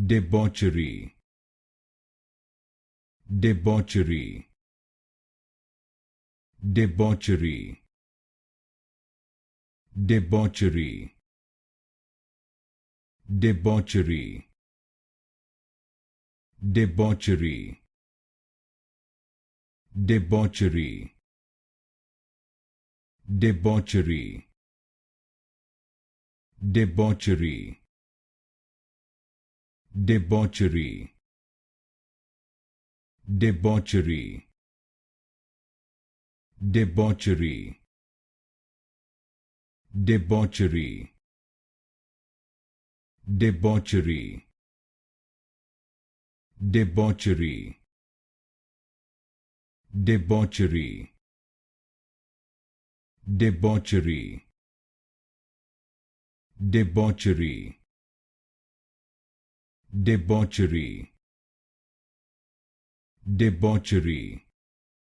Debauchery, debauchery, debauchery, debauchery, debauchery, debauchery, debauchery, debauchery, debauchery, debauchery, debauchery, debauchery, debauchery, debauchery, debauchery, debauchery, debauchery, debauchery, debauchery, debauchery,